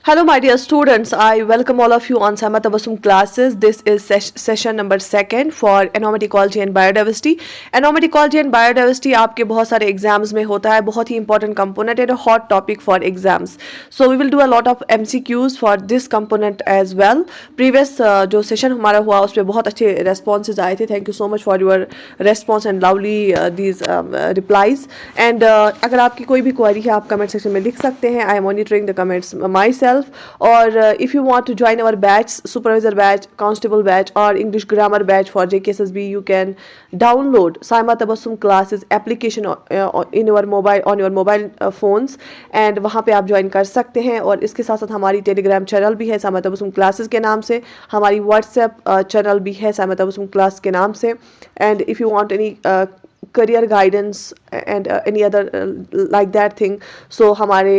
Hello, my dear students. I welcome all of you on Sama Tabassum classes. This is session number second for Anomaly Ecology and Biodiversity. Anomaly Ecology and Biodiversity आपके बहुत सारे exams में होता है, बहुत ही important component and hot topic for exams. So we will do a lot of MCQs for this component as well. Previous जो session हमारा हुआ उस पर बहुत अच्छे रेस्पॉन्सेज आए थे. Thank you so much for your response and lovely these replies. And अगर आपकी कोई भी क्वेरी है आप कमेंट सेक्शन में लिख सकते हैं. I am monitoring the comments my self. Or if you want to join our batch, supervisor batch, constable batch, or English grammar batch for JKSSB, you can download Saima Tabassum classes application in your mobile on your mobile phones, and वहाँ पे आप join कर सकते हैं. और इसके साथ साथ हमारी टेलीग्राम चैनल भी है साइमा तबस्सुम क्लासेस के नाम से. हमारी व्हाट्सएप चैनल भी है साइमा तबस्सुम क्लास के नाम से. And if you want any career guidance and any other like that thing, so हमारे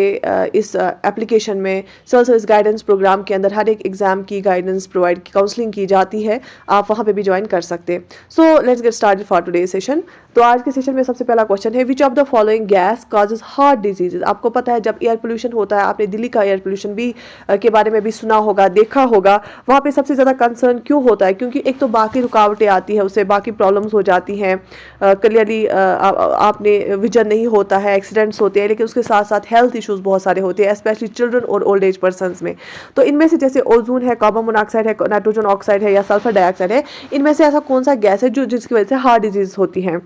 इस एप्लीकेशन में सिविल सर्विस गाइडेंस प्रोग्राम के अंदर हर एक एग्ज़ाम की गाइडेंस प्रोवाइड काउंसलिंग की जाती है. आप वहाँ पे भी ज्वाइन कर सकते हैं. So let's get started for today session. तो आज के सेशन में सबसे पहला क्वेश्चन है, which of the following gas causes heart diseases. आपको पता है जब एयर पोल्यूशन होता है, आपने दिल्ली का एयर पोल्यूशन भी के बारे में भी सुना होगा, देखा होगा. वहाँ पे सबसे ज़्यादा कंसर्न क्यों होता है? क्योंकि एक तो बाकी रुकावटें आती है, उससे बाकी प्रॉब्लम्स हो जाती हैं. क्लियरली आपने विजन नहीं होता है, एक्सीडेंट्स होते हैं, लेकिन उसके साथ साथ हेल्थ इश्यूज बहुत सारे होते हैं, स्पेशली चिल्ड्रन और ओल्ड एज पर्सनस में. तो इनमें से जैसे ओजोन है, कार्बन मोनोऑक्साइड है, नाइट्रोजन ऑक्साइड है या सल्फर डाइऑक्साइड है, इनमें से ऐसा कौन सा गैस है जो जिसकी वजह से हार्ट डिजीज होती हैं?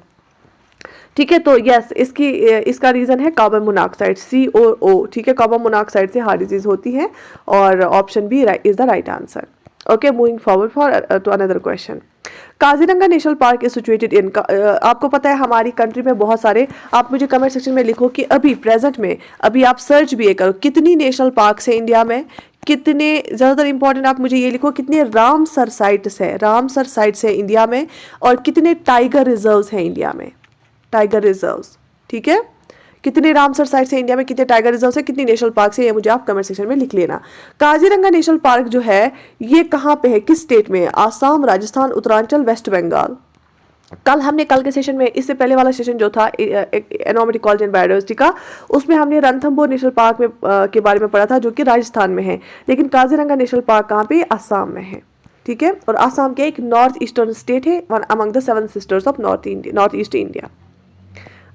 ठीक है, तो यस इसका रीजन है कार्बन मोनोऑक्साइड, COO. ठीक है, कार्बन मोनोऑक्साइड से हार्ट डिजीज होती है और option B is the right answer. Okay, moving forward for to another question. Kaziranga national park is situated in, आपको पता है हमारी कंट्री में बहुत सारे, आप मुझे कमेंट सेक्शन में लिखो कि अभी प्रेजेंट में अभी आप सर्च भी करो कितनी नेशनल पार्क्स है इंडिया में, कितने, ज़्यादातर इंपॉर्टेंट आप मुझे ये लिखो कितने रामसर साइट्स है, रामसर साइट्स है इंडिया में, और कितने टाइगर रिजर्व्स हैं इंडिया में, टाइगर रिजर्व्स. ठीक है, कितने रामसर साइट्स है इंडिया में, कितने टाइगर रिजर्व है, कितनी नेशनल पार्क है, ये मुझे आप कमेंट सेक्शन में लिख लेना. काजीरंगा नेशनल पार्क जो है ये कहाँ पे है, किस स्टेट में है? आसाम, राजस्थान, उत्तरांचल, वेस्ट बंगाल. कल के सेशन में, इससे पहले वाला सेशन जो था एनवायरनमेंट इकोलॉजी एंड बायोडाइवर्सिटी का, उसमें हमने रणथंभौर नेशनल पार्क में के बारे में पढ़ा था जो कि राजस्थान में है. लेकिन काजीरंगा नेशनल पार्क कहाँ पे? आसाम में है. ठीक है, और आसाम के एक नॉर्थ ईस्टर्न स्टेट है, one among the 7 sisters of north east India.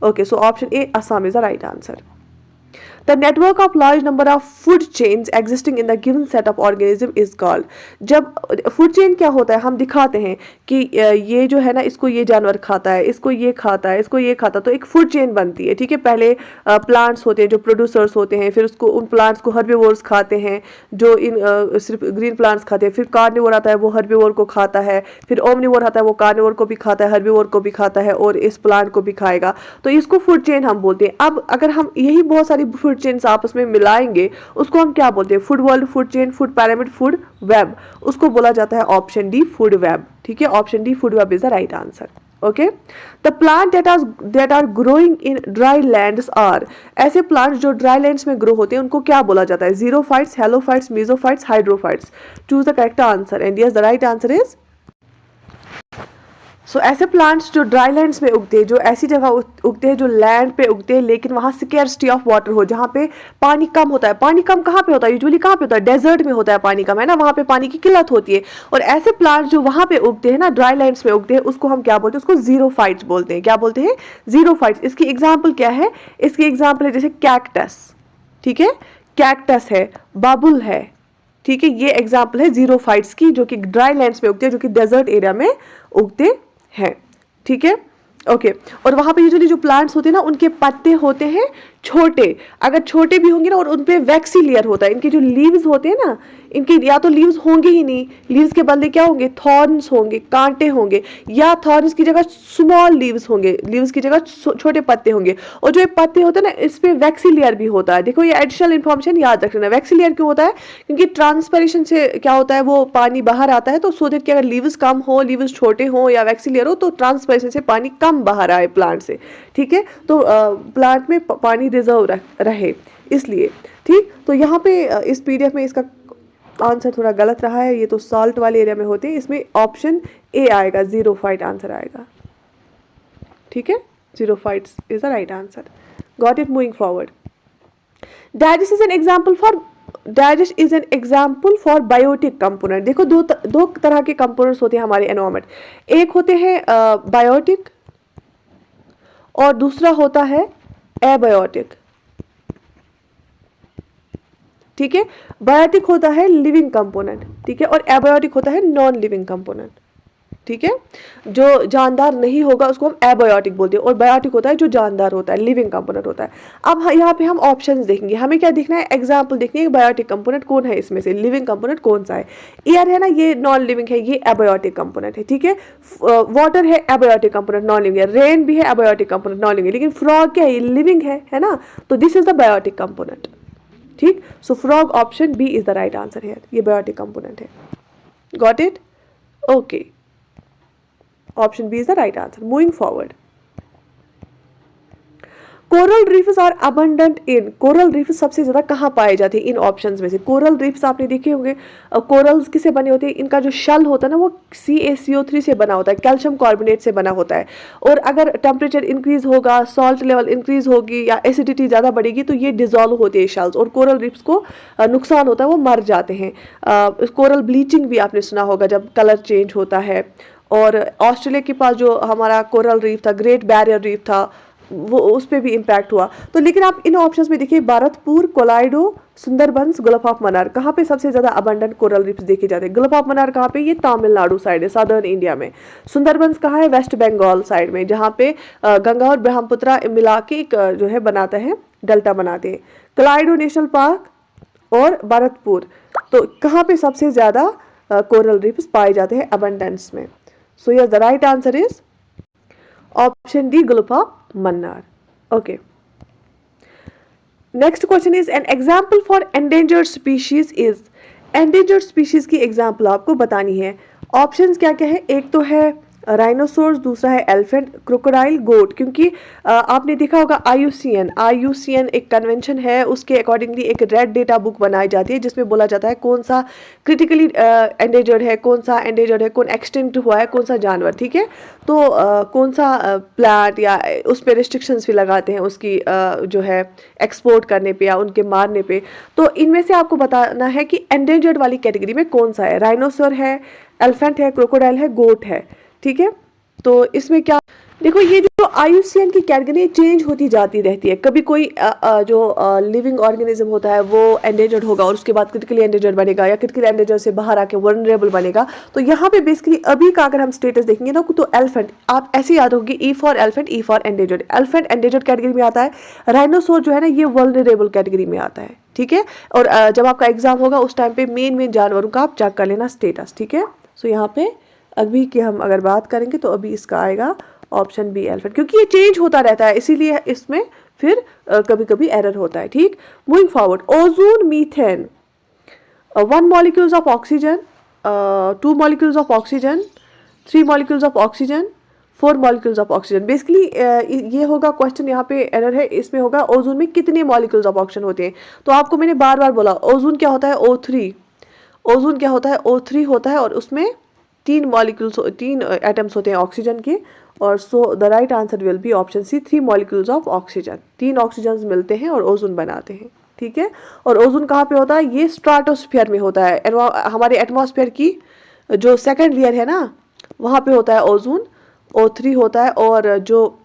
Okay, so option A, Assam is the right answer. The network of large number of food chains existing in the given set of organism is called. जब food chain क्या होता है, हम दिखाते हैं कि ये जो है ना, इसको ये जानवर खाता है, इसको ये खाता है, इसको ये खाता है, तो एक फूड चेन बनती है. ठीक है, पहले प्लांट्स होते हैं जो प्रोड्यूसर्स होते हैं, फिर उसको उन प्लांट्स को हर्बीवोर्स खाते हैं जो इन सिर्फ ग्रीन प्लांट्स खाते हैं, फिर कार्निवोर आता है वो हर्बीवोर को खाता है, फिर ओमनिवोर आता है वो कार्निवोर को भी खाता है, हर्बीवोर को भी खाता है और इस प्लांट को भी खाएगा. तो इसको फूड चेन हम बोलते हैं. अब अगर हम यही बहुत सारी फूड चेन्स आपस में मिलाएंगे, उसको हम क्या बोलते हैं? Food world, food chain, food pyramid, food web. उसको बोला जाता है ऑप्शन डी, फूड वेब. ठीक है, option D, food web is the right answer. Okay, the plant that are growing in dry lands are, ऐसे प्लांट्स जो dry lands में grow होते हैं उनको क्या बोला जाता है? Xerophytes, halophytes, mesophytes, hydrophytes. Choose the correct answer and yes the right answer is. So ऐसे प्लांट्स जो ड्राई लैंड्स में उगते हैं, जो ऐसी जगह उगते हैं जो लैंड पे उगते हैं लेकिन वहाँ स्केर्सिटी ऑफ वाटर हो, जहाँ पे पानी कम होता है. पानी कम कहाँ पे होता है? यूजुअली कहाँ पे होता है? डेजर्ट में होता है पानी कम, है ना, वहाँ पे पानी की किल्लत होती है. और ऐसे प्लांट्स जो वहाँ पे उगते हैं ना, ड्राई लैंड्स में उगते हैं, उसको हम क्या बोलते हैं? उसको जीरोफाइट्स बोलते हैं. क्या बोलते हैं? जीरोफाइट्स. इसकी एग्जाम्पल क्या है? इसकी एग्जाम्पल है जैसे कैक्टस. ठीक है, कैक्टस है, बाबुल है. ठीक है, ये एग्जाम्पल है जीरोफाइट्स की, जो कि ड्राई लैंड्स में उगते हैं, जो कि डेजर्ट एरिया में उगते हैं. ठीक है, ओके. और वहां पे यूजुअली जो प्लांट्स होते हैं ना, उनके पत्ते होते हैं छोटे. अगर छोटे भी होंगे ना और उन पे वैक्सी लेयर होता है, इनके जो लीव्स होते हैं ना, इनके या तो लीव्स होंगे ही नहीं, लीव्स के बदले क्या होंगे? थॉर्न्स होंगे, कांटे होंगे, या थॉर्न्स की जगह स्मॉल लीव्स होंगे, लीव्स की जगह छोटे पत्ते होंगे. और जो ये पत्ते होते हैं ना, इस पे वैक्सी लेयर भी होता है. देखो, ये एडिशनल इन्फॉर्मेशन याद रखना. वैक्सी लेयर क्यों होता है? क्योंकि ट्रांसपिरेशन से क्या होता है, वो पानी बाहर आता है, तो सो दैट कि अगर लीव्स कम हो, लीव्स छोटे हो या वैक्सी लेयर हो, तो ट्रांसपिरेशन से पानी कम बाहर आए प्लांट से. ठीक है, तो प्लांट में पानी रिजर्व रहे इसलिए. ठीक, तो यहाँ पे इस पीडीएफ में इसका आंसर थोड़ा गलत रहा है. ये तो सॉल्ट वाले एरिया में होते हैं, इसमें ऑप्शन ए आएगा, जीरोफाइट आंसर आएगा. ठीक है, xerophytes is the right answer. Got it. Moving forward. Digest is an example for digest is an example for biotic component. देखो दो तरह के कंपोनेंट्स होते हैं हमारे एनवायरमेंट, एक होते हैं बायोटिक और दूसरा होता है एबायोटिक। ठीक है, बायोटिक होता है लिविंग कंपोनेंट, ठीक है, और एबायोटिक होता है नॉन लिविंग कंपोनेंट। ठीक है, जो जानदार नहीं होगा उसको हम एबायोटिक बोलते हैं, और बायोटिक होता है जो जानदार होता है, लिविंग कंपोनेंट होता है। अब यहाँ पे हम ऑप्शंस देखेंगे, हमें क्या देखना है, एग्जांपल देखनी है बायोटिक कंपोनेंट कौन है, इसमें से लिविंग कंपोनेंट कौन सा है। एयर है ना, ये नॉन लिविंग है, ये एबायोटिक कंपोनेंट है। ठीक है, वाटर है एबायोटिक कंपोनेंट नॉन लिविंग है, रेन भी है एबायोटिक कंपोनेंट नॉन लिविंग, लेकिन फ्रॉग क्या है, ये लिविंग है ना, तो this is the biotic component. ठीक, so frog option B is the right answer है, ये बायोटिक कंपोनेंट है। Got it? Okay, option B is the right answer. Moving forward, coral reefs are abundant in, coral reefs सबसे ज्यादा कहाँ पाए जाते हैं इन ऑप्शंस में से। कोरल रीफ्स आपने देखे होंगे, कोरल्स किसे बने होते हैं, इनका जो शल होता है ना वो CaCO3 से बना होता है, कैल्शियम कार्बोनेट से बना होता है, और अगर टेम्परेचर इंक्रीज होगा, सॉल्ट लेवल इंक्रीज होगी या एसिडिटी ज़्यादा बढ़ेगी तो ये डिजोल्व होते हैं शेल्स, और कोरल रीफ्स को नुकसान होता है, वो मर जाते हैं। कोरल ब्लीचिंग भी आपने सुना होगा, जब कलर चेंज होता है। और ऑस्ट्रेलिया के पास जो हमारा कोरल रीफ था, ग्रेट बैरियर रीफ था, वो उस पर भी इम्पैक्ट हुआ। तो लेकिन आप इन ऑप्शंस में देखिए, भारतपुर, कोलाइडो, सुंदरबंस, गल्फ ऑफ मन्नार, कहाँ पे सबसे ज्यादा अबंडेंट कोरल रीफ्स देखे जाते हैं। गल्फ ऑफ मन्नार कहाँ पे, ये तमिलनाडु साइड है, सदर्न इंडिया में। सुंदरबंस कहाँ है, वेस्ट बंगाल साइड में, जहाँ पे गंगा और ब्रह्मपुत्रा मिला के एक जो है बनाता है, डेल्टा बनाते हैं। कोलाइडो नेशनल पार्क और भारतपुर, तो कहाँ पे सबसे ज्यादा कोरल रीफ्स पाए जाते हैं अबंडेंस में। So yes, the right answer is option D, gulf of Mannar. Okay, next question is an example for endangered species is, endangered species की एग्जाम्पल आपको बतानी है। ऑप्शंस क्या क्या है, एक तो है राइनोसोर्स, दूसरा है एलिफेंट, क्रोकोडाइल, गोट। क्योंकि आपने देखा होगा IUCN एक कन्वेंशन है, उसके अकॉर्डिंगली एक रेड डेटा बुक बनाई जाती है जिसमें बोला जाता है कौन सा क्रिटिकली एंडेंजर्ड है, कौन सा एंडेंजर्ड है, कौन एक्सटिंक्ट हुआ है, कौन सा जानवर। ठीक है, तो कौन सा प्लांट, या उस पर रिस्ट्रिक्शंस भी लगाते हैं उसकी जो है एक्सपोर्ट करने पे या उनके मारने पे। तो इनमें से आपको बताना है कि एंडेंजर्ड वाली कैटेगरी में कौन सा है। राइनोसोर है, एलिफेंट है, क्रोकोडाइल है, गोट है। ठीक है, तो इसमें क्या, देखो ये जो IUCN की कैटेगरी चेंज होती जाती रहती है, कभी कोई जो लिविंग ऑर्गेनिज्म होता है वो एंडेंजर्ड होगा और उसके बाद क्रिटिकली एंडेंजर्ड बनेगा, या क्रिटिकली एंडेंजर्ड से बाहर आके वल्नरेबल बनेगा। तो यहाँ पे बेसिकली अभी का अगर हम स्टेटस देखेंगे ना, तो एलिफेंट, आप ऐसे याद होगी, E for elephant, E for endangered. Elephant endangered category में आता है, राइनोसोर जो है ना ये वल्नरेबल कैटेगरी में आता है। ठीक है, और जब आपका एग्जाम होगा उस टाइम पे मेन जानवरों का आप चेक कर लेना स्टेटस। ठीक है, सो यहाँ पे अभी की हम अगर बात करेंगे तो अभी इसका आएगा ऑप्शन बी, एलिफेंट, क्योंकि ये चेंज होता रहता है, इसीलिए इसमें फिर कभी कभी एरर होता है। ठीक, moving forward, ozone, methane, 1 molecules of oxygen, 2 molecules of oxygen, 3 molecules of oxygen, 4 molecules of oxygen. Basically ये होगा क्वेश्चन, यहाँ पे एरर है, इसमें होगा ओजोन में कितने मॉलिक्यूल्स ऑफ ऑक्सीजन होते हैं। तो आपको मैंने बार बार बोला, ओजोन क्या होता है, O3, ओजोन क्या होता है, O3 होता है, और उसमें 3 मॉलिक्यूल्स, 3 एटम्स होते हैं ऑक्सीजन के। और so the right answer will be option C, 3 molecules of oxygen, 3 oxygen मिलते हैं और ओजोन बनाते हैं। ठीक है, और ओजोन कहाँ पे होता है, ये स्ट्राटोस्फीयर में होता है, हमारे एटमॉस्फेयर की जो सेकंड लेयर है ना वहाँ पे होता है ओजोन, O3 होता है, और जो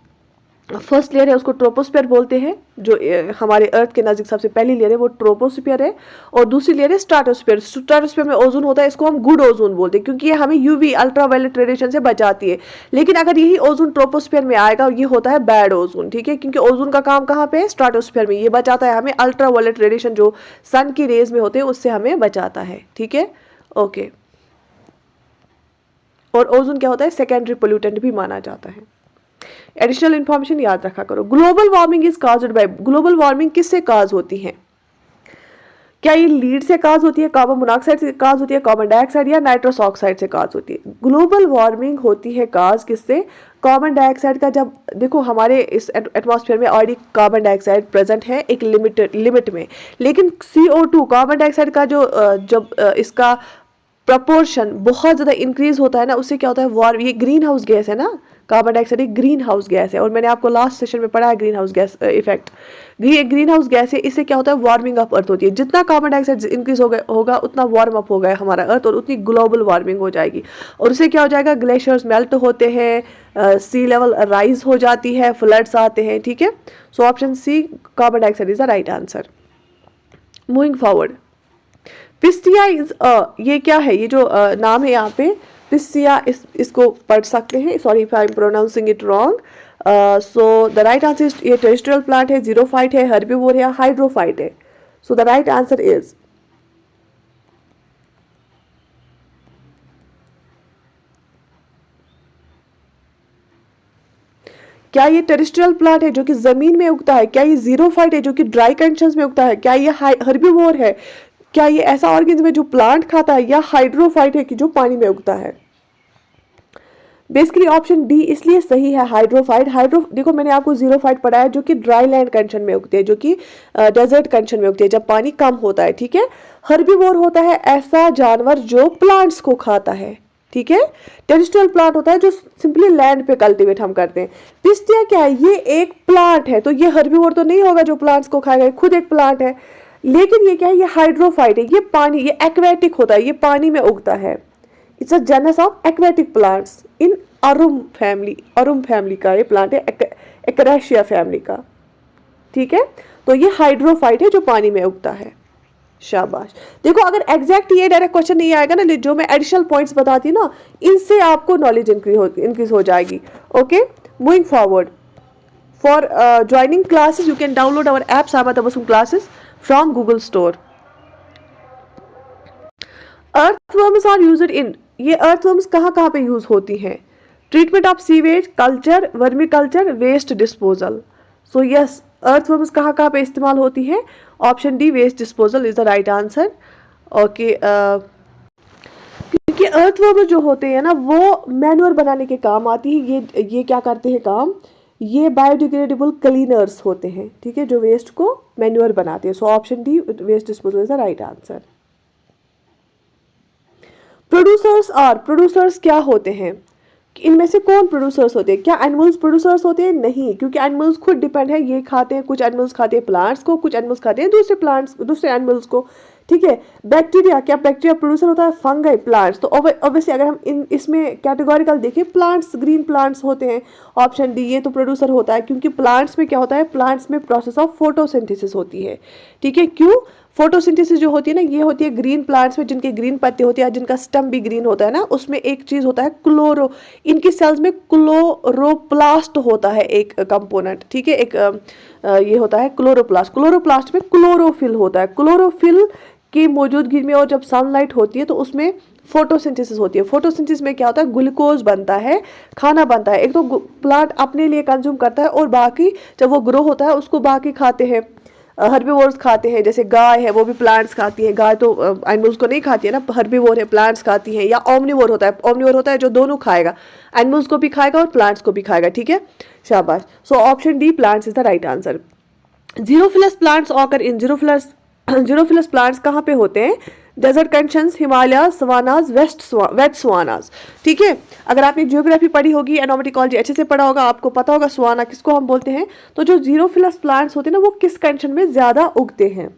फर्स्ट लेयर है उसको ट्रोपोस्फीयर बोलते हैं, जो हमारे अर्थ के नज़दीक सबसे पहली लेयर है वो ट्रोपोस्फीयर है, और दूसरी लेयर है स्ट्राटोस्फीयर। स्ट्राटोस्फीयर में ओजोन होता है, इसको हम गुड ओजोन बोलते हैं क्योंकि ये हमें UV अल्ट्रावायलेट रेडिएशन से बचाती है। लेकिन अगर यही ओजोन ट्रोपोस्फीयर में आएगा, ये होता है बैड ओजोन। ठीक है, क्योंकि ओजोन का काम कहाँ पे है, स्ट्राटोस्फीयर में, ये बचाता है हमें अल्ट्रावायलेट रेडिएशन जो सन की रेज में होते हैं उससे हमें बचाता है। ठीक है, ओके, और ओजोन क्या होता है, सेकेंडरी पोल्यूटेंट भी माना जाता है। एडिशनल इंफॉर्मेशन याद रखा करो। Global warming is caused by, global warming किससे काज होती है, क्या ये लीड से काज होती है, कार्बन मोनोऑक्साइड से काज होती है, कार्बन डाइऑक्साइड या नाइट्रस ऑक्साइड से काज होती है। ग्लोबल वार्मिंग होती है काज किससे, कार्बन डाइऑक्साइड का। जब देखो हमारे इस एटमॉस्फेयर में ऑलरेडी कार्बन डाइऑक्साइड प्रेजेंट है एक लिमिट में, लेकिन CO2 कार्बन डाइऑक्साइड का जो जब इसका प्रपोर्शन बहुत ज़्यादा इंक्रीज होता है ना, उससे क्या होता है वार, ये ग्रीन हाउस गैस है ना, कार्बन डाइऑक्साइड एक ग्रीन हाउस गैस है, और मैंने आपको लास्ट सेशन में पढ़ा है green house gas effect. Green house gas है, इससे क्या होता है वार्मिंग अप अर्थ होती है। जितना कार्बन डाइऑक्साइड इंक्रीज होगा उतना वार्म अप होगा हमारा अर्थ, और उतनी ग्लोबल वार्मिंग हो जाएगी, और उससे क्या हो जाएगा, ग्लेशियर्स मेल्ट होते हैं, सी लेवल राइज हो जाती है, फ्लड्स आते हैं। ठीक है, so option C carbon dioxide is the right answer. Moving forward, pistia is ये क्या है, ये जो नाम है यहाँ पे पिस्टिया, इसको पढ़ सकते हैं, sorry if I am pronouncing it wrong. So the right answer, ये टेरेस्ट्रियल प्लांट है, जीरोफाइट है, हर्बीवोर है, हाइड्रोफाइट है। सो द राइट आंसर इज क्या ये टेरेस्ट्रियल प्लांट है जो कि जमीन में उगता है, क्या ये जीरोफाइट है जो कि ड्राई कंडीशंस में उगता है, क्या ये हर्बीवोर है, क्या ये ऐसा ऑर्गेनिज्म है जो प्लांट खाता है, या हाइड्रोफाइट है कि जो पानी में उगता है। बेसिकली ऑप्शन डी इसलिए सही है, हाइड्रोफाइट। देखो मैंने आपको जीरोफाइट पढ़ाया जो कि ड्राई लैंड कंडीशन में उगते हैं, जो कि डेजर्ट कंडीशन में उगते हैं जब पानी कम होता है। ठीक है, हर्बीवोर होता है ऐसा जानवर जो प्लांट्स को खाता है। ठीक है, टेरेस्ट्रियल प्लांट होता है जो सिंपली लैंड पे कल्टीवेट हम करते हैं। पिस्टिया क्या है, ये एक प्लांट है, तो ये हर्बीवोर तो नहीं होगा जो प्लांट्स को खाएगा, खुद एक प्लांट है। लेकिन ये क्या है, ये हाइड्रोफाइट है, ये पानी, ये एक्वेटिक होता है, ये पानी में उगता है। It's a genus of aquatic plants in arum family का ये प्लांट है, एक्रेशिया फैमिली का। ठीक है, तो ये हाइड्रोफाइट है जो पानी में उगता है। शाबाश। देखो अगर एग्जैक्ट ये डायरेक्ट क्वेश्चन नहीं आएगा ना, जो मैं एडिशनल पॉइंट्स बताती हूँ ना, इनसे आपको नॉलेज इंक्रीज हो जाएगी। Okay, moving forward, for joining classes you can download our app Sama Tabassum classes from Google store. Earthworms are used in, ये अर्थवर्म्स कहाँ कहाँ पे यूज होती हैं, treatment of sewage, culture, vermiculture, waste disposal. So yes, earthworms कहाँ कहाँ पे इस्तेमाल होती है, option D waste disposal is the right answer. Okay, क्योंकि अर्थवर्म जो होते हैं ना वो मैन्योर बनाने के काम आती है। ये क्या करते हैं काम, ये बायोडिग्रेडेबल क्लीनर्स होते हैं। ठीक है, जो वेस्ट को मैन्योर बनाते हैं। So option D waste disposal is the right answer. Producers क्या होते हैं, इनमें से कौन प्रोड्यूसर्स होते हैं, क्या एनिमल्स प्रोड्यूसर्स होते हैं, नहीं, क्योंकि एनिमल्स खुद डिपेंड है, ये खाते हैं, कुछ एनिमल्स खाते हैं प्लांट्स को, कुछ एनिमल्स खाते हैं दूसरे एनिमल्स को। ठीक है, बैक्टीरिया, क्या बैक्टीरिया प्रोड्यूसर होता है, फंगाई, प्लांट्स। तो ऑब्वियसली अगर हम इसमें कैटेगोरिकल देखें, प्लांट्स, ग्रीन प्लांट्स होते हैं, ऑप्शन डी ये तो प्रोड्यूसर होता है, क्योंकि प्लांट्स में क्या होता है, प्लांट्स में प्रोसेस ऑफ फोटोसिंथेसिस होती है। ठीक है, क्यों, फोटोसिंथेसिस जो होती है ना, ये होती है ग्रीन प्लांट्स में, जिनके ग्रीन पत्ते होते हैं, जिनका स्टम भी ग्रीन होता है ना, उसमें एक चीज होता है इनकी सेल्स में क्लोरोप्लास्ट होता है एक कंपोनेंट। ठीक है, एक ये होता है क्लोरोप्लास्ट में क्लोरोफिल होता है। क्लोरोफिल की मौजूदगी में और जब सनलाइट होती है तो उसमें फोटोसिंथेसिस होती है। फोटोसिंथेसिस में क्या होता है, ग्लूकोज बनता है, खाना बनता है। एक तो प्लांट अपने लिए कंज्यूम करता है, और बाकी जब वो ग्रो होता है उसको बाकी खाते हैं, हर्बीवोर्स खाते हैं, जैसे गाय है वो भी प्लांट्स खाती है। गाय तो एनिमल्स को नहीं खाती है ना, हर्बीवोर है, प्लांट्स खाती है। या ओमनीवोर होता है जो दोनों खाएगा, एनिमल्स को भी खाएगा और प्लांट्स को भी खाएगा। ठीक है, शाबाश। So option D plants is the right answer. Xerophilous plants occur in, xerophilous plants कहाँ पे होते हैं, desert conditions, Himalaya, savannas, wet savannas. ठीक है, अगर आपने जियोग्राफी पढ़ी होगी, एनोमेटिक इकोलॉजी अच्छे से पढ़ा होगा, आपको पता होगा सवाना किसको हम बोलते हैं। तो जो जीरोफिलस प्लांट्स होते हैं ना, वो किस कंडीशन में ज्यादा उगते हैं,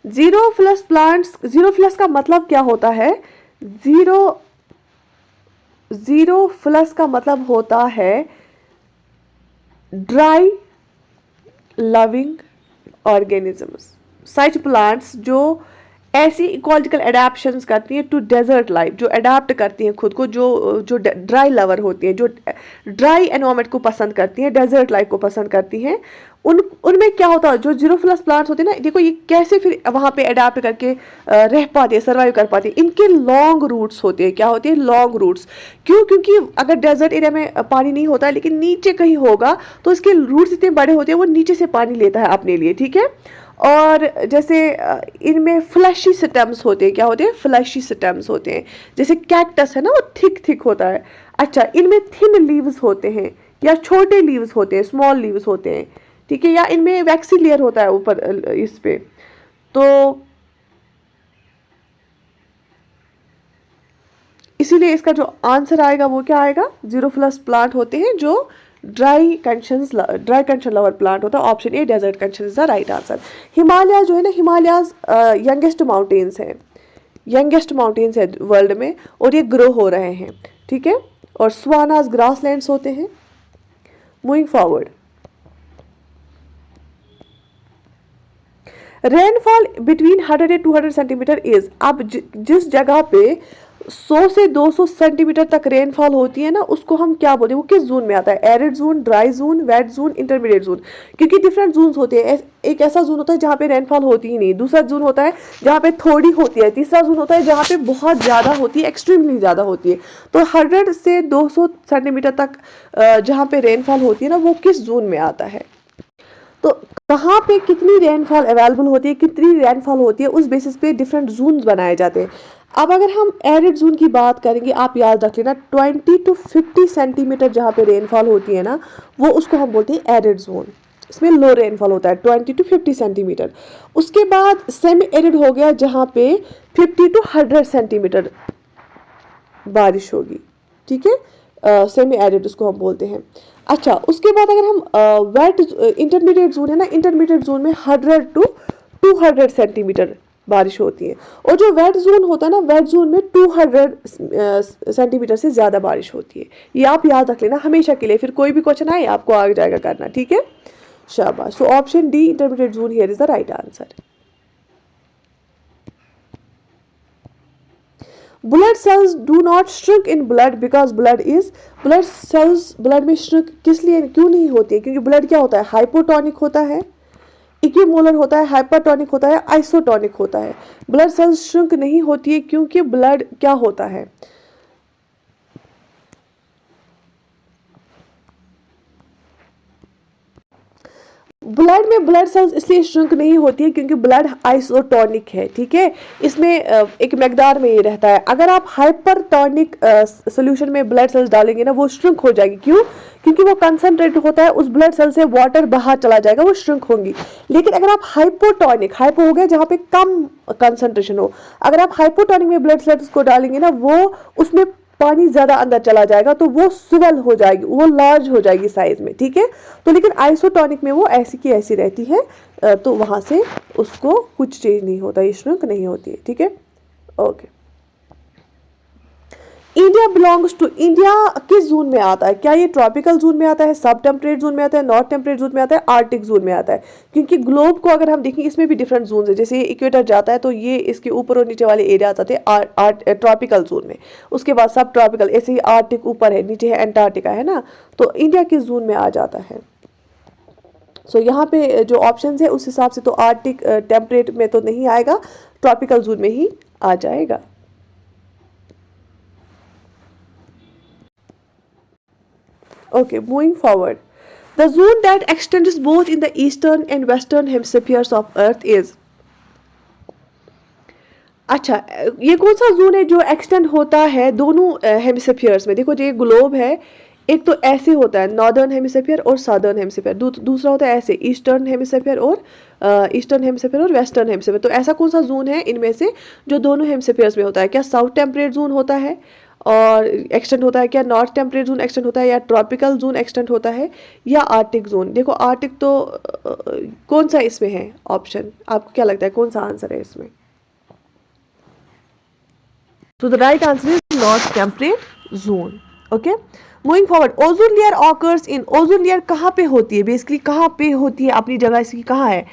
जीरोफिलस का मतलब क्या होता है, जीरोफिलस का मतलब होता है ड्राई लविंग ऑर्गेनिजम्स, सच प्लांट्स जो ऐसी इकोलॉजिकल एडेप्शंस करती हैं टू डेजर्ट लाइफ, जो अडेप्ट करती हैं खुद को, जो ड्राई लवर होती हैं, जो ड्राई एनवायरनमेंट को पसंद करती हैं, डेजर्ट लाइफ को पसंद करती हैं, उनमें क्या होता है, जो जीरोफिलस प्लांट्स होते हैं ना, देखो ये कैसे फिर वहाँ पे अडेप्ट करके रह पाते हैं, सर्वाइव कर पाते हैं। इनके लॉन्ग रूट्स होते हैं, क्या होते हैं, लॉन्ग रूट्स। क्यों, क्योंकि अगर डेजर्ट एरिया में पानी नहीं होता लेकिन नीचे कहीं होगा तो इसके रूट्स इतने बड़े होते हैं, वो नीचे से पानी लेता है अपने लिए। ठीक है, और जैसे इनमें फ्लैशी स्टेम्स होते हैं, क्या होते हैं, फ्लैशी स्टेम्स होते हैं। जैसे कैक्टस है ना, वो थिक होता है। अच्छा, इनमें थिन लीव्स होते हैं, या छोटे लीव्स होते हैं, स्मॉल लीव्स होते हैं, ठीक है, या इनमें वैक्सी लेयर होता है ऊपर इस पे। तो इसीलिए इसका जो आंसर आएगा वो क्या आएगा, जीरोफिलस प्लांट होते हैं जो ड्राई कंडीशन लवर प्लांट होता है। Option A desert condition is the right answer. Himalaya जो है ना, हिमालयाज यंगेस्ट माउंटेन्स है, यंगेस्ट माउंटेन्स है वर्ल्ड में, और ये ग्रो हो रहे हैं, ठीक है। और स्वानाज ग्रासलैंड्स होते हैं। Moving forward, rainfall between 100 and 200 centimetre is, अब जिस जगह पे 100 से 200 सेंटीमीटर तक रेनफॉल होती है ना, उसको हम क्या बोलते हैं, वो किस जोन में आता है, arid zone, dry zone, wet zone, intermediate zone. क्योंकि डिफरेंट जोन्स होते हैं, एक ऐसा जोन होता है जहाँ पे रेनफॉल होती ही नहीं, दूसरा जोन होता है जहाँ पे थोड़ी होती है, तीसरा जोन होता है जहाँ पे बहुत ज़्यादा होती है, एक्सट्रीमली ज़्यादा होती है। तो 100 से 200 सेंटीमीटर तक जहाँ पे रेनफॉल होती है ना, वो किस जोन में आता है। तो कहाँ पे कितनी रेनफॉल अवेलेबल होती है, कितनी रेनफॉल होती है, उस बेसिस पे डिफरेंट जोन्स बनाए जाते हैं। अब अगर हम एरिड जोन की बात करेंगे, आप याद रख लेना 20 to 50 सेंटीमीटर जहाँ पे रेनफॉल होती है ना, वो उसको हम बोलते हैं एरिड जोन। इसमें लो रेनफॉल होता है 20 to 50 सेंटीमीटर। उसके बाद सेमी एरिड हो गया जहाँ पे 50 to 100 सेंटीमीटर बारिश होगी, ठीक है, सेमी एरिड उसको हम बोलते हैं। अच्छा, उसके बाद अगर हम वेट इंटरमीडिएट जोन है ना, इंटरमीडिएट जोन में 100 to 200 सेंटीमीटर बारिश होती है। और जो वेट जोन होता है ना, वेट जोन में 200 सेंटीमीटर से ज़्यादा बारिश होती है। ये आप याद रख लेना हमेशा के लिए, फिर कोई भी क्वेश्चन आए आपको आ जाएगा करना, ठीक है। शाबाश। So option D intermediate zone here is the right answer. Blood cells do not shrink in blood because blood cells blood में श्रिंक किस लिए क्यों नहीं होती है, क्योंकि ब्लड क्या होता है, हाइपोटोनिक होता है, इक्विमोलर होता है, हाइपरटोनिक होता है, आइसोटोनिक होता है। ब्लड सेल्स श्रिंक नहीं होती है क्योंकि ब्लड क्या होता है, ब्लड में ब्लड सेल्स इसलिए श्रिंक नहीं होती है क्योंकि ब्लड आइसोटोनिक है, ठीक है। इसमें एक मकदार में ये रहता है। अगर आप हाइपरटोनिक सोल्यूशन में ब्लड सेल्स डालेंगे ना, वो श्रिंक हो जाएगी। क्यों? क्योंकि वो कंसनट्रेट होता है, उस ब्लड सेल से वाटर बाहर चला जाएगा, वो श्रिंक होंगी। लेकिन अगर आप हाइपोटोनिक, हाइपो हो गया जहाँ पे कम कंसनट्रेशन हो, अगर आप हाइपोटोनिक में ब्लड सेल्स को डालेंगे ना, वो उसमें पानी ज़्यादा अंदर चला जाएगा, तो वो स्वेल हो जाएगी, वो लार्ज हो जाएगी साइज में, ठीक है। तो लेकिन आइसोटोनिक में वो ऐसी की ऐसी रहती है, तो वहाँ से उसको कुछ चेंज नहीं होता, ये श्रिंक नहीं होती है, ठीक है। Okay, India belongs to, India किस जोन में आता है? क्या ये ट्रॉपिकल जोन में आता है, सब टेम्परेट जोन में आता है, नॉर्थ टेम्परेट जोन में आता है, आर्टिक जोन में आता है? क्योंकि ग्लोब को अगर हम देखें, इसमें भी डिफरेंट जोन है। जैसे ये इक्वेटर जाता है तो ये इसके ऊपर और नीचे वाले एरिया आते हैं ट्रॉपिकल जोन में, उसके बाद सब ट्रॉपिकल, ऐसे ही आर्टिक ऊपर है, नीचे है एंटार्क्टिका, है ना। तो इंडिया किस जोन में आ जाता है? सो यहाँ पे जो ऑप्शन है उस हिसाब से तो आर्टिक टेम्परेट में तो नहीं आएगा, ट्रॉपिकल जोन में ही आ जाएगा। Okay, moving forward. The zone that extends both in the eastern and western hemispheres of Earth is. अच्छा, ये कौन सा जोन है जो एक्सटेंड होता है दोनों हेमिस्फीयर्स में? देखो, जो ये ग्लोब है, एक तो ऐसे होता है नॉर्दर्न हेमिस्फीयर और साउदर्न हेमिस्फीयर, दूसरा होता है ऐसे ईस्टर्न हेमिस्फीयर और वेस्टर्न हेमिस्फीयर। तो ऐसा कौन सा जोन है इनमें से जो दोनों हेमिस्फीयर्स में होता है? क्या साउथ टेम्परेट जोन होता है और एक्सटेंड होता है, क्या नॉर्थ टेम्परेट जोन एक्सटेंड होता है, या ट्रॉपिकल जोन एक्सटेंड होता है, या आर्टिक जोन? देखो, आर्टिक तो कौन सा इसमें है ऑप्शन, आपको क्या लगता है कौन सा आंसर है इसमें? So the right answer is North Temperate Zone. Okay. Moving forward, ozone layer occurs in, ozone layer कहाँ पे होती है? बेसिकली कहाँ पे होती है, अपनी जगह इसकी कहाँ है?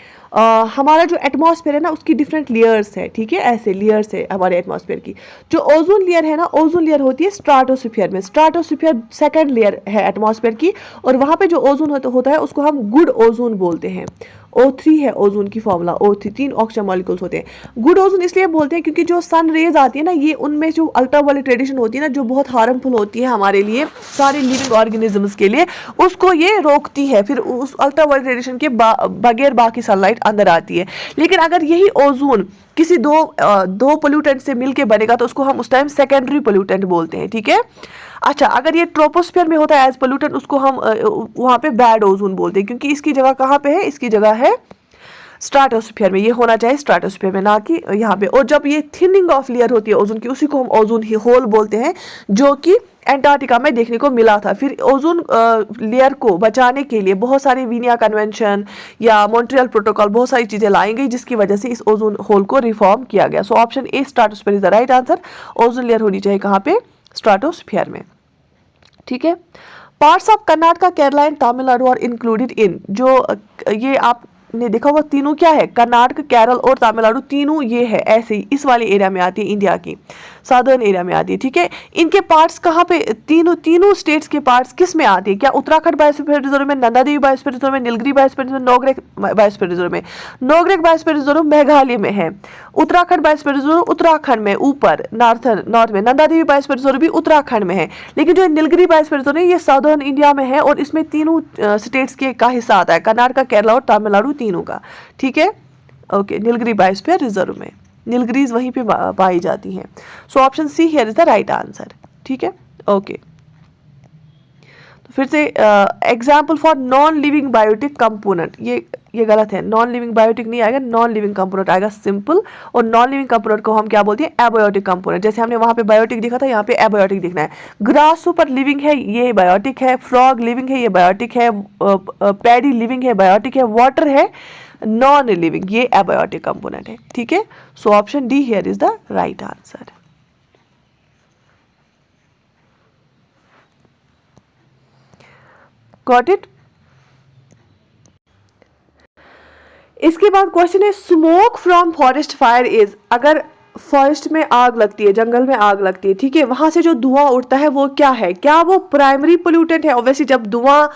हमारा जो एटमॉस्फेयर है ना, उसकी डिफरेंट लेयर्स है, ठीक है, ऐसे लेयर्स है हमारे एटमॉस्फेयर की। जो ओजोन लेयर है ना, ओजोन लेयर होती है स्ट्राटोस्फीयर में। स्ट्राटोस्फीयर सेकंड लेयर है एटमॉस्फेयर की, और वहाँ पे जो ओजोन होता है उसको हम गुड ओजोन बोलते हैं। O3 है ओजोन की फॉर्मूला, O3, 3 ऑक्सीजन मॉलिक्यूल्स होते हैं। गुड ओजोन इसलिए बोलते हैं क्योंकि जो सन रेज आती है ना, ये उनमें जो अल्ट्रावायलेट रेडिएशन होती है ना, जो बहुत हार्मफुल होती है हमारे लिए, सारे लिविंग ऑर्गेनिजम्स के लिए, उसको ये रोकती है। फिर उस अल्ट्रावायलेट रेडिएशन के बगैर बाकी सनलाइट अंदर आती है। लेकिन अगर यही ओजोन किसी दो पोल्यूटेंट से मिलके बनेगा तो उसको हम उस टाइम सेकेंडरी पोल्यूटेंट बोलते हैं, ठीक है। अच्छा, अगर ये ट्रोपोस्फियर में होता है एज पोल्यूटेंट, उसको हम वहाँ पे बैड ओजोन बोलते हैं, क्योंकि इसकी जगह कहाँ पे है, इसकी जगह है स्ट्राटोस्फियर में। ये होना चाहिए स्ट्राटोस्फियर में, ना कि यहाँ पे। और जब ये थिनिंग ऑफ लेयर होती है ओजोन की, उसी को हम ओजोन होल बोलते हैं, जो कि एंटार्क्टिका में देखने को मिला था। फिर ओजोन लेयर को बचाने के लिए बहुत सारे वीनिया कन्वेंशन या मॉन्ट्रियल प्रोटोकॉल, बहुत सारी चीजें लाई गई, जिसकी वजह से इस ओजोन होल को रिफॉर्म किया गया। So option A stratosphere is the right answer. Ozone layer होनी चाहिए कहाँ पे, स्ट्राटोस्फियर में, ठीक है। Parts of Karnataka, Kerala and Tamil Nadu are included in, जो ये आपने देखा होगा तीनों क्या है, कर्नाटक, केरल और तमिलनाडु, तीनों ये है ऐसे ही इस वाले एरिया में आती है, इंडिया की साउदर्न एरिया में आती है, ठीक है। इनके पार्ट्स कहाँ पे, तीनों स्टेट्स के पार्ट्स किस में आती है, क्या उत्तराखंड बायोस्फीयर रिजर्व में, नंदा देवी बायोस्फीयर रिजर्व में, नीलगिरी बायोस्फीयर रिजर्व में, नोगरेक बायोस्फीयर रिजर्व में। नोगरेक बायोस्फीयर रिजर्व मेघालय में है, उत्तराखंड बायोस्फीयर रिजर्व उत्तराखंड में ऊपर नॉर्थ में, नंदा देवी बायोस्फीयर रिजर्व भी उत्तराखंड में है, लेकिन जो नीलगिरी बायोस्फीयर रिजर्व है ये साउदर्न इंडिया में है, और इसमें तीनों स्टेट्स के का हिस्सा आता है, कर्नाटका, केरला और तमिलनाडु, तीनों का, ठीक है। ओके, नीलगिरी बायोस्फीयर रिजर्व में नीलगिरीज वहीं पे पाई जाती हैं। So option C here is the right answer, ठीक है। ओके, तो फिर से example for non living biotic component, ये गलत है, नॉन लिविंग बायोटिक नहीं आएगा, नॉन लिविंग कंपोनेंट आएगा सिंपल। और नॉन लिविंग कंपोनेंट को हम क्या बोलते हैं, एबायोटिक कंपोनेंट। जैसे हमने वहां पे बायोटिक देखा था, यहाँ पे एबायोटिक दिखना है। ग्रास सुपर लिविंग है, ये बायोटिक है। फ्रॉग लिविंग है, ये बायोटिक है। पैडी लिविंग है, बायोटिक है। वाटर है, नॉन लिविंग, ये एबायोटिक कंपोनेंट है, ठीक है। So option D here is the right answer. Got it. इसके बाद क्वेश्चन है, smoke from forest fire is, अगर फॉरेस्ट में आग लगती है, जंगल में आग लगती है, ठीक है, वहां से जो धुआं उठता है वो क्या है, क्या वो प्राइमरी पोल्यूटेंट है। ऑब्वियसली जब धुआं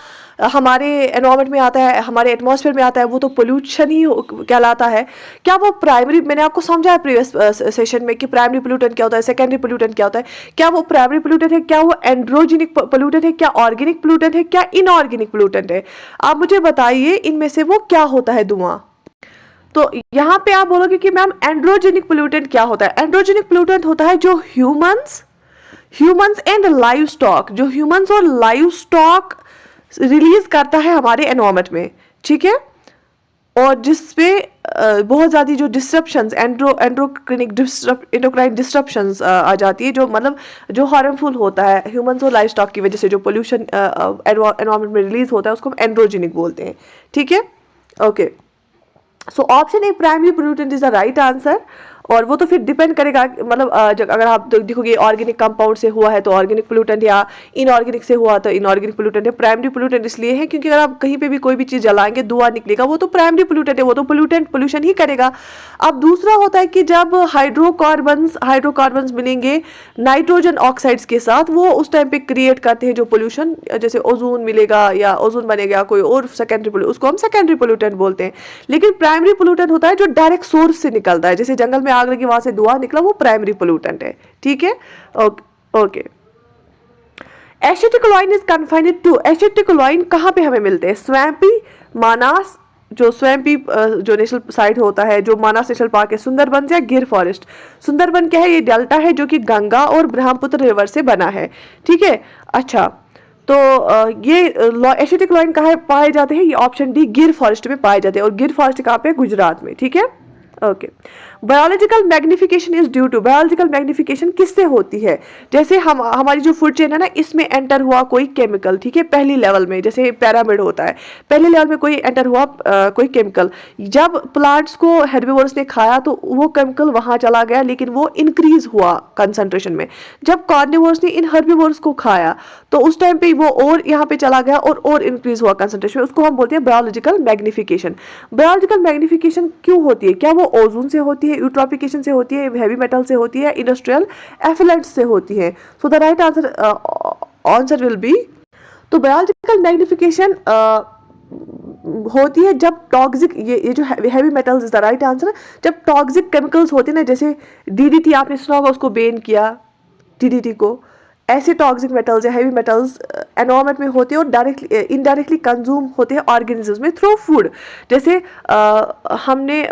हमारे एनवायरमेंट में आता है, हमारे एटमॉस्फेयर में आता है, वो तो पोल्यूशन ही कहलाता है। क्या वो प्राइमरी, मैंने आपको समझाया प्रीवियस सेशन में कि प्राइमरी पोल्यूटेंट क्या होता है, सेकेंडरी पोल्यूटेंट क्या होता है। क्या वो प्राइमरी पोल्यूटेंट है, क्या वो एंड्रोजेनिक पोल्यूटेंट है, क्या ऑर्गेनिक पोल्यूटेंट है, क्या इनऑर्गेनिक पोल्यूटेंट है। आप मुझे बताइए इनमें से वो क्या होता है धुआं। तो यहाँ पे आप बोलोगे कि मैम एंड्रोजेनिक पोल्यूटेंट क्या होता है। एंड्रोजेनिक पोल्यूटेंट होता है जो ह्यूमंस एंड लाइव स्टॉक, जो ह्यूमंस और लाइव स्टॉक रिलीज करता है हमारे एनवायरमेंट में, ठीक है, और जिसपे बहुत ज़्यादा जो डिस्ट्रप्शंस, एंडोक्राइन डिस्ट्रप्शंस आ जाती है, जो मतलब जो हार्मफुल होता है ह्यूमंस और लाइव स्टॉक की वजह से, जो पोल्यूशन एनवायरमेंट में रिलीज होता है, उसको हम एंड्रोजेनिक बोलते हैं, ठीक है। Okay, so option A primary pollutant is the right answer. और वो तो फिर डिपेंड करेगा, मतलब अगर आप देखोगे ऑर्गेनिक कंपाउंड से हुआ है तो ऑर्गेनिक पोल्यूटेंट, या इनऑर्गेनिक से हुआ तो इनऑर्गेनिक पोल्यूटेंट है। प्राइमरी पोल्यूटेंट इसलिए है क्योंकि अगर आप कहीं पे भी कोई भी चीज़ जलाएंगे, धुआं निकलेगा, वो तो प्राइमरी पोल्यूटेंट है, वो तो पोल्यूशन ही करेगा। अब दूसरा होता है कि जब हाइड्रोकार्बन्स मिलेंगे नाइट्रोजन ऑक्साइड्स के साथ, वो उस टाइम पे क्रिएट करते हैं जो पोल्यूशन, जैसे ओजोन मिलेगा या ओजोन बनेगा, कोई और सेकेंडरी पोल्यूशन, उसको हम सेकेंडरी पोल्यूटेंट बोलते हैं। लेकिन प्राइमरी पोल्यूटेंट होता है जो डायरेक्ट सोर्स से निकलता है, जैसे जंगल में आग लगी, वहां से धुआं निकला, वो प्राइमरी पोल्यूटेंट है, ठीक है। ओके, एसिटिकोलाइन इज कन्फाइंड टू, एसिटिकोलाइन कहाँ पे हमें मिलते हैं, स्वैम्पी, मानास, जो स्वैम्पी जो नेशनल साइट होता है, जो मानास नेशनल पार्क है, सुंदरबन या गिर फॉरेस्ट। सुंदरबन क्या है, ये डेल्टा है जो कि गंगा और ब्रह्मपुत्र रिवर से बना है, ठीक है। अच्छा, तो ये एसिटिकोलाइन कहाँ पाए जाते हैं, ये ऑप्शन डी गिर फॉरेस्ट में पाए जाते हैं, और गिर फॉरेस्ट कहाँ पे, गुजरात में, ठीक है। Okay, biological magnification is due to, biological magnification किससे होती है, जैसे हमारी जो फूड चेन है ना, इसमें एंटर हुआ कोई केमिकल, ठीक है, पहली लेवल में, जैसे पिरामिड होता है, पहले लेवल में कोई एंटर हुआ कोई केमिकल, जब प्लांट्स को हेर्बिवोर्स ने खाया तो वो केमिकल वहां चला गया, लेकिन वो इंक्रीज हुआ कंसंट्रेशन में। जब कार्निवोर्स ने इन हेर्बिवोर्स को खाया तो उस टाइम पे वो और यहाँ पे चला गया और इंक्रीज हुआ कंसंट्रेशन, उसको हम बोलते हैं बायोलॉजिकल मैग्निफिकेशन। बायोलॉजिकल मैग्निफिकेशन क्यों होती है, क्या वो ओजोन से होती है, यूट्रोफिकेशन से होती है, हैवी मेटल से होती है, इंडस्ट्रियल एफिलेट्स से होती है। सो the right answer will B, तो बायोलॉजिकल मैग्निफिकेशन होती है जब टॉक्सिक, ये जो heavy metals is the right answer, जब टॉक्सिक केमिकल्स होते हैं ना, जैसे डीडीटी आपने सुना होगा, उसको बैन किया डीडीटी को, ऐसे टॉक्सिक मेटल्स या हैवी मेटल्स एनवायरमेंट में होते हैं और डायरेक्टली इनडायरेक्टली कंज्यूम होते हैं ऑर्गेनिजम्स में थ्रू फूड। जैसे हमने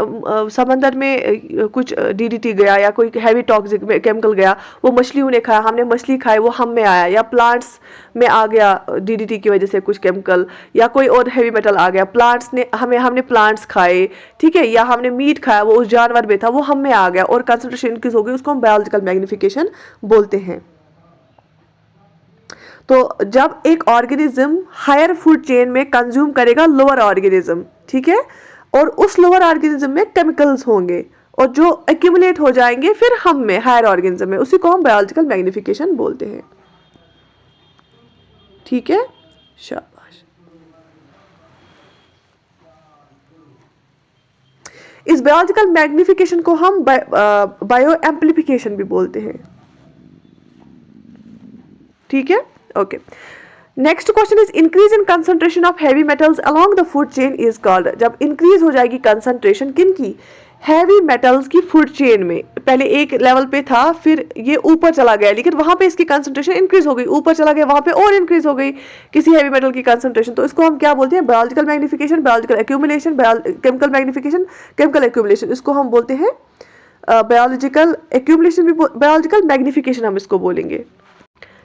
समंदर में कुछ डीडीटी गया या कोई हैवी टॉक्सिक केमिकल गया, वो मछलियों ने खाया, हमने मछली खाई, वो हम में आया, या प्लांट्स में आ गया डीडीटी की वजह से कुछ केमिकल, या कोई और हैवी मेटल आ गया, प्लांट्स ने हमने प्लांट्स खाए, ठीक है, या हमने मीट खाया, वो उस जानवर में था, वो हम में आ गया और कंसंट्रेशन इंक्रीज हो गई, उसको हम बायोलॉजिकल मैग्निफिकेशन बोलते हैं। तो जब एक ऑर्गेनिज्म हायर फूड चेन में कंज्यूम करेगा लोअर ऑर्गेनिज्म, ठीक है, और उस लोअर ऑर्गेनिज्म में केमिकल्स होंगे और जो एक्यूमुलेट हो जाएंगे फिर हम में हायर ऑर्गेनिज्म में, उसी को हम बायोलॉजिकल मैग्निफिकेशन बोलते हैं। ठीक है, शाबाश। इस बायोलॉजिकल मैग्निफिकेशन को हम बायो एम्प्लीफिकेशन भी बोलते हैं। ठीक है, okay. Next question is increase in concentration of heavy metals along the food chain is called. जब इंक्रीज हो जाएगी कंसंट्रेशन किन की, हैवी मेटल्स की फूड चेन में, पहले एक लेवल पे था फिर ये ऊपर चला गया, लेकिन वहां पे इसकी कंसंट्रेशन इंक्रीज हो गई, ऊपर चला गया, वहां पे और इंक्रीज हो गई किसी हैवी मेटल की कंसंट्रेशन, तो इसको हम क्या बोलते हैं, biological magnification, biological accumulation, chemical magnification, chemical accumulation, इसको हम बोलते हैं बायोलॉजिकल एक्यूमुलेशन भी, बायोलॉजिकल मैग्निफिकेशन हम इसको बोलेंगे।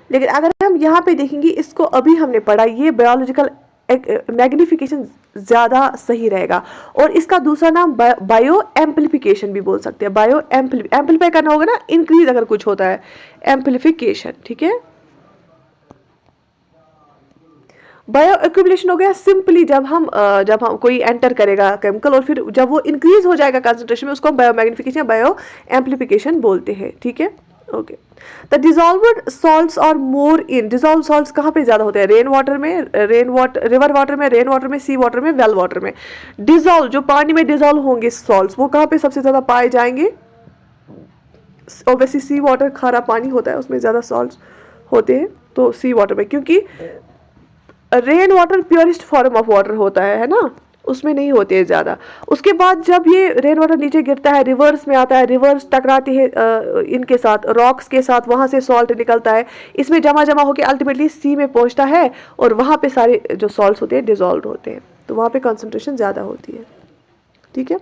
लेकिन अगर हम यहाँ पे देखेंगे, इसको अभी हमने पढ़ा, ये बायोलॉजिकल मैग्निफिकेशन ज़्यादा सही रहेगा, और इसका दूसरा नाम बायो एम्प्लीफिकेशन भी बोल सकते हैं। बायो एम्प्लीफाई करना होगा ना, इंक्रीज अगर कुछ होता है, एम्प्लीफिकेशन। ठीक है, बायो एक्यूमुलेशन हो गया सिंपली जब हम कोई एंटर करेगा केमिकल और फिर जब वो इंक्रीज हो जाएगा कंसंट्रेशन में, उसको हम बायो मैग्निफिकेशन या बायो एम्प्लीफिकेशन बोलते हैं। ठीक है, ओके। द डिजॉल्व्ड सॉल्ट्स और मोर इन, डिजॉल्व सॉल्ट्स कहाँ पे ज़्यादा होते हैं, रेन वाटर में, रिवर वाटर में, रेन वाटर में, सी वाटर में, वेल वाटर में। डिजॉल्व, जो पानी में डिजॉल्व होंगे सॉल्ट्स, वो कहाँ पे सबसे ज़्यादा पाए जाएंगे, ऑब्वियसली सी वाटर, खारा पानी होता है, उसमें ज़्यादा सॉल्ट्स होते हैं, तो सी वाटर में, क्योंकि rain water purest form of water होता है ना, उसमें नहीं होते हैं ज़्यादा। उसके बाद जब ये रेन वाटर नीचे गिरता है, रिवर्स में आता है, रिवर्स टकराती है इनके साथ, रॉक्स के साथ, वहाँ से सॉल्ट निकलता है, इसमें जमा होकर अल्टीमेटली सी में पहुँचता है और वहाँ पे सारे जो सॉल्ट्स होते हैं डिजॉल्व होते हैं, तो वहाँ पे कंसंट्रेशन ज़्यादा होती है। ठीक है,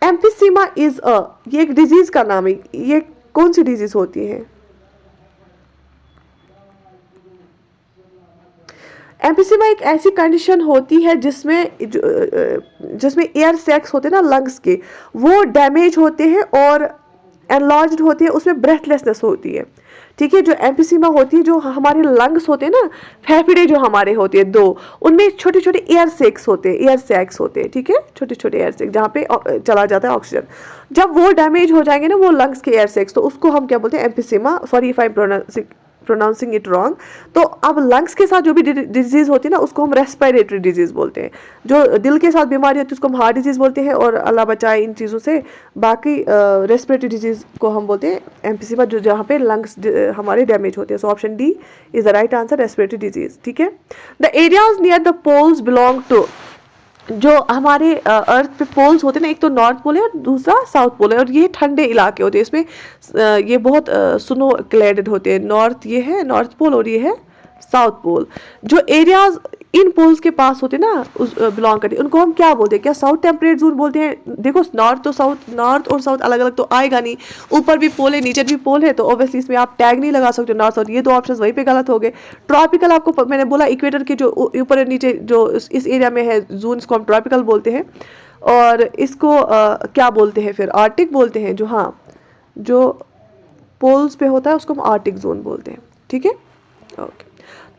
एम्फीसीमा इज ये एक डिजीज़ का नाम है, ये कौन सी डिजीज़ होती है, एम्फीसीमा एक ऐसी कंडीशन होती है जिसमें एयर सैक्स होते हैं ना लंग्स के, वो डैमेज होते हैं और एनलार्ज्ड होते हैं, उसमें ब्रेथलेसनेस होती है। ठीक है, जो एम्फीसीमा होती है, जो हमारे लंग्स होते हैं ना, फेफड़े जो हमारे होते हैं दो, उनमें छोटे छोटे एयर सैक्स होते हैं, ठीक है, छोटे छोटे एयर सैक्स जहाँ पे चला जाता है ऑक्सीजन, जब वो डैमेज हो जाएंगे ना वो लंग्स के एयर सैक्स, तो उसको हम क्या बोलते हैं, emphysema. Sorry if I pronouncing it wrong. तो अब लंग्स के साथ जो भी डिजीज होती है ना, उसको हम रेस्पिरेटरी डिजीज बोलते हैं। जो दिल के साथ बीमारी होती है उसको हम हार्ट डिजीज बोलते हैं, और अल्लाह बचाए इन चीज़ों से, बाकी रेस्पिरेटरी डिजीज को हम बोलते हैं एम्फीसीमा, जो जहाँ पे लंग्स हमारे डैमेज होते हैं। So option D is the right answer, respiratory disease. ठीक है, the areas near the poles belong to, जो हमारे अर्थ पे पोल्स होते हैं ना, एक तो नॉर्थ पोल है और दूसरा साउथ पोल है, और ये ठंडे इलाके होते हैं, इसमें ये बहुत स्नो क्लेडेड होते हैं। नॉर्थ ये है नॉर्थ पोल और ये है साउथ पोल। जो एरियाज इन पोल्स के पास होते हैं ना, उस बिलोंग करते हैं, उनको हम क्या बोलते हैं, क्या साउथ टेम्परेट जोन बोलते हैं। देखो नॉर्थ और साउथ अलग अलग तो आएगा नहीं, ऊपर भी पोल है नीचे भी पोल है, तो ऑब्वियसली इसमें आप टैग नहीं लगा सकते नॉर्थ साउथ, ये दो ऑप्शन वहीं पे गलत हो गए। ट्रॉपिकल आपको मैंने बोला, इक्वेटर के जो ऊपर और नीचे जो इस एरिया में है जोन, इसको हम ट्रॉपिकल बोलते हैं। और इसको क्या बोलते हैं फिर, आर्टिक बोलते हैं। जो हाँ जो पोल्स पे होता है उसको हम आर्टिक जोन बोलते हैं। ठीक है, okay.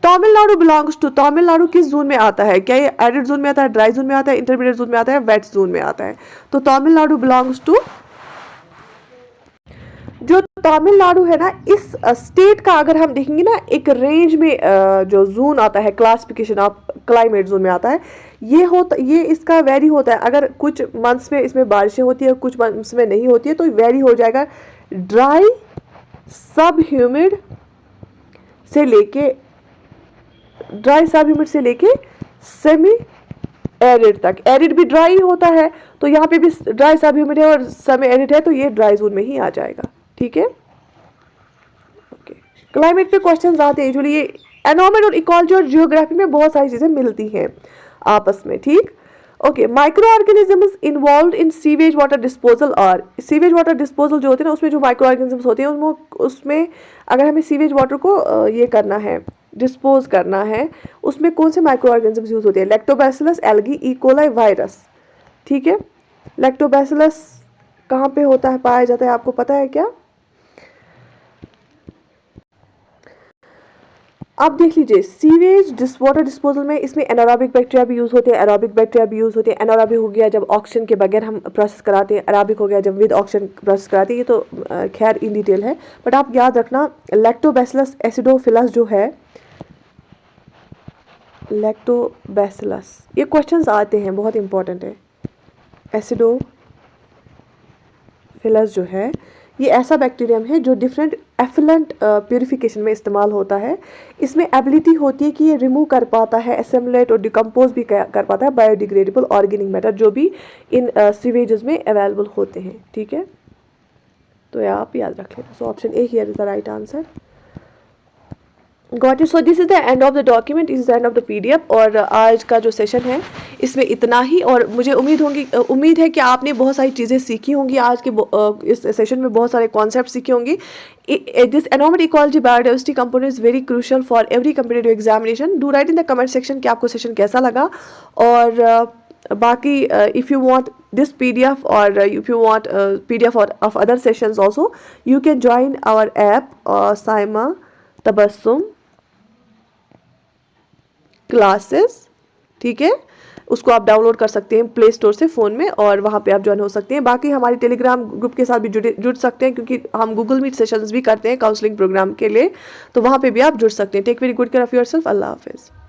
Tamil Nadu belongs to, Tamil Nadu किस जोन में आता है, क्या ये एरिड जोन में आता है, ड्राई जोन में आता है, इंटरमीडिएट जोन में आता है, वेट जोन में आता है। तो तमिलनाडु बिलोंग्स टू, जो तमिलनाडु है ना, इस स्टेट का अगर हम देखेंगे ना, एक रेंज में जो जोन आता है, क्लासिफिकेशन ऑफ क्लाइमेट जोन में आता है, ये इसका वेरी होता है। अगर कुछ मंथ्स में इसमें बारिशें होती है, कुछ मंथ्स में नहीं होती है, तो वेरी हो जाएगा। ड्राई, सब ह्यूमिड से लेके सेमी एरिड तक। एरिड भी ड्राई होता है, तो यहाँ पे भी ड्राई, सब ह्यूमिड है और सेमी एरिड है, तो ये ड्राई जोन में ही आ जाएगा। ठीक है, ओके। क्लाइमेट पे क्वेश्चन आते हैं यूजुअली। ये एनवायरनमेंट और इकोलॉजी और जियोग्राफी में बहुत सारी चीज़ें मिलती हैं आपस में, ठीक। Okay, micro organisms involve in sewage water disposal. और सीवेज वाटर डिस्पोजल जो होते हैं ना, उसमें जो माइक्रो ऑर्गेनिजम्स होते हैं उसमें अगर हमें सीवेज वाटर को ये करना है, डिस्पोज करना है, उसमें कौन से माइक्रो ऑर्गेनिजम्स यूज होते हैं? लैक्टोबैसिलस, एल्गी, इकोलाई, वायरस, ठीक है। लैक्टोबैसिलस कहाँ पे होता है, पाया जाता है, आपको पता है क्या? आप देख लीजिए, सीवेज वाटर डिस्पोजल में इसमें एनारोबिक बैक्टीरिया भी यूज़ होते हैं, एरोबिक बैक्टीरिया भी यूज़ होते हैं। एनारोबिक हो गया जब ऑक्सीजन के बगैर हम प्रोसेस कराते हैं, एरोबिक हो गया जब विद ऑक्सीजन प्रोसेस कराते हैं। ये तो खैर इन डिटेल है, बट आप याद रखना लैक्टोबैसिलस एसिडोफिलस जो है, लैक्टोबैसिलस, ये क्वेश्चंस आते हैं, बहुत इंपॉर्टेंट है। एसिडोफिलस जो है, ये ऐसा बैक्टीरियम है जो डिफरेंट एफिलेंट प्यूरिफिकेशन में इस्तेमाल होता है। इसमें एबिलिटी होती है कि ये रिमूव कर पाता है, एसिमुलेट और डिकम्पोज भी कर पाता है बायोडिग्रेडेबल ऑर्गेनिक मैटर जो भी इन सीवेजेस में अवेलेबल होते हैं, ठीक है। तो ये आप याद रख लेना। So option A here is the right answer. Got it. So this is the end of the document, is the end of the PDF. और आज का जो सेशन है इसमें इतना ही। और मुझे उम्मीद है कि आपने बहुत सारी चीज़ें सीखी होंगी आज के इस सेशन में, बहुत सारे कॉन्सेप्ट सीखे होंगे। This environment ecology biodiversity component is very crucial for every competitive examination. Do right in the comment section कि आपको सेशन कैसा लगा। और बाकी if you want this PDF or if you want PDF of other sessions also, you can join our app Saima Tabassum classes, ठीक है। उसको आप डाउनलोड कर सकते हैं प्ले स्टोर से फ़ोन में, और वहाँ पे आप ज्वाइन हो सकते हैं। बाकी हमारे टेलीग्राम ग्रुप के साथ भी जुड़ सकते हैं, क्योंकि हम गूगल मीट सेशंस भी करते हैं काउंसलिंग प्रोग्राम के लिए, तो वहाँ पे भी आप जुड़ सकते हैं। Take very good care of yourself. अल्लाह हाफिज़।